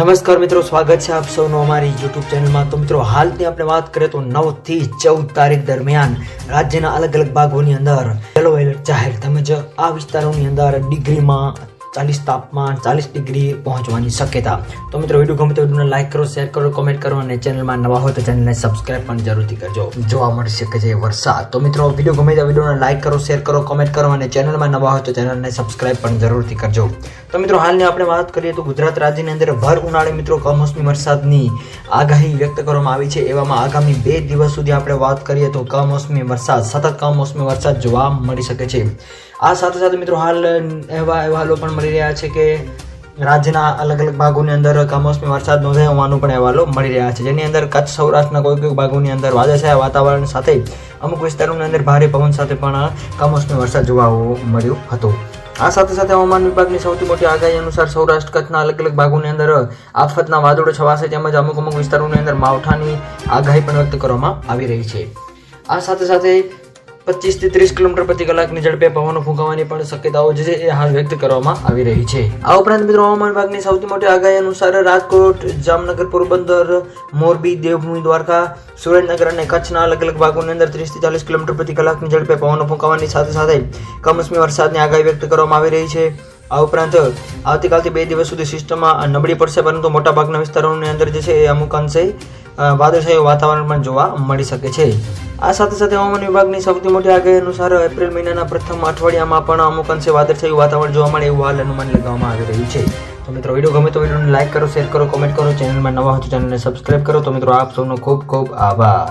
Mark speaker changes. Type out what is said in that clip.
Speaker 1: નમસ્કાર મિત્રો, સ્વાગત છે આપ સૌનું અમારી યુટ્યુબ ચેનલમાં। તો મિત્રો, હાલની આપણે વાત કરીએ તો 9 થી 14 તારીખ દરમિયાન રાજ્યના અલગ અલગ ભાગોની અંદર યલો એલર્ટ જાહેર તેમજ આ વિસ્તારોની અંદર ડિગ્રીમાં 40 તાપમાન 40 ડિગ્રી પહોંચવાની શક્યતા। તો મિત્રો, વિડીયો ગમે તો વિડીયોને લાઈક કરો, શેર કરો, કોમેન્ટ કરો અને ચેનલમાં નવા હોય તો ચેનલને સબસ્ક્રાઇબ પણ જરૂરથી કરજો। જોવા મળી શકે છે વરસાદ। તો મિત્રો, વિડીયો ગમે તો વિડીયોને લાઈક કરો, શેર કરો, કોમેન્ટ કરો અને ચેનલમાં નવા હોય તો ચેનલને સબસ્ક્રાઇબ પણ જરૂરથી કરજો। તો મિત્રો, હાલની આપણે વાત કરીએ તો ગુજરાત રાજ્યની અંદર ભર ઉનાળે મિત્રો કમોસમી વરસાદની આગાહી વ્યક્ત કરવામાં આવી છે। એવામાં આગામી 2 દિવસ સુધી આપણે વાત કરીએ તો કમોસમી વરસાદ, સતત કમોસમી વરસાદ જોવા મળી શકે છે। આ સાથે સાથે મિત્રો, હાલ એવા અહેવાલો પણ મળી રહ્યા છે કે રાજ્યના અલગ અલગ ભાગોની અંદર કમોસમી વરસાદ નોંધાયો હોવાનું પણ અહેવાલો મળી રહ્યા છે, જેની અંદર કચ્છ સૌરાષ્ટ્રના કોઈ ભાગોની અંદર વાદળછાયા વાતાવરણ સાથે અમુક વિસ્તારોની અંદર ભારે પવન સાથે પણ કમોસમી વરસાદ જોવા મળ્યો હતો। આ સાથે સાથે હવામાન વિભાગની સૌથી મોટી આગાહી અનુસાર સૌરાષ્ટ્ર કચ્છના અલગ અલગ ભાગોની અંદર આફતના વાદળો છવાશે તેમજ અમુક વિસ્તારોની અંદર માવઠાની આગાહી પણ વ્યક્ત કરવામાં આવી રહી છે। આ સાથે સાથે 25 થી 30 કિલોમીટર પ્રતિ કલાકની ઝડપે પવનો ફૂંકાવાની પણ શક્યતાઓ છે એ હાલ વ્યક્ત કરવામાં આવી રહી છે। આ ઉપરાંત મિત્રો, હવામાન વિભાગની સૌથી મોટી આગાહી અનુસાર રાજકોટ, જામનગર, પોરબંદર, મોરબી, દેવભૂમિ, દ્વારકા, સુરેન્દ્રનગર અને કચ્છના અલગ અલગ ભાગોની અંદર 30 થી 40 કિલોમીટર પ્રતિ કલાકની ઝડપે પવનો ફૂંકાવાની સાથે સાથે કમોસમી વરસાદની આગાહી વ્યક્ત કરવામાં આવી રહી છે। આ ઉપરાંત આવતીકાલથી 2 દિવસ સુધી સિસ્ટમમાં નબળી પડશે, પરંતુ મોટાભાગના વિસ્તારોની અંદર જે છે એ અમુક અંશે વાદળછાયું વાતાવરણ પણ જોવા મળી શકે છે। આ સાથે સાથે હવામાન વિભાગની સૌથી મોટી આગાહી અનુસાર એપ્રિલ મહિનાના પ્રથમ અઠવાડિયામાં પણ અમુક અંશે વાદળછાયું વાતાવરણ જોવા મળે એવું હાલ અનુમાન લગાવવામાં આવી રહ્યું છે। તો મિત્રો, વિડીયો ગમે તો વિડીયોને લાઈક કરો, શેર કરો, કોમેન્ટ કરો, ચેનલમાં નવા હોય તો ચેનલને સબસ્ક્રાઇબ કરો। તો મિત્રો, આપ સૌનો ખૂબ ખૂબ આભાર।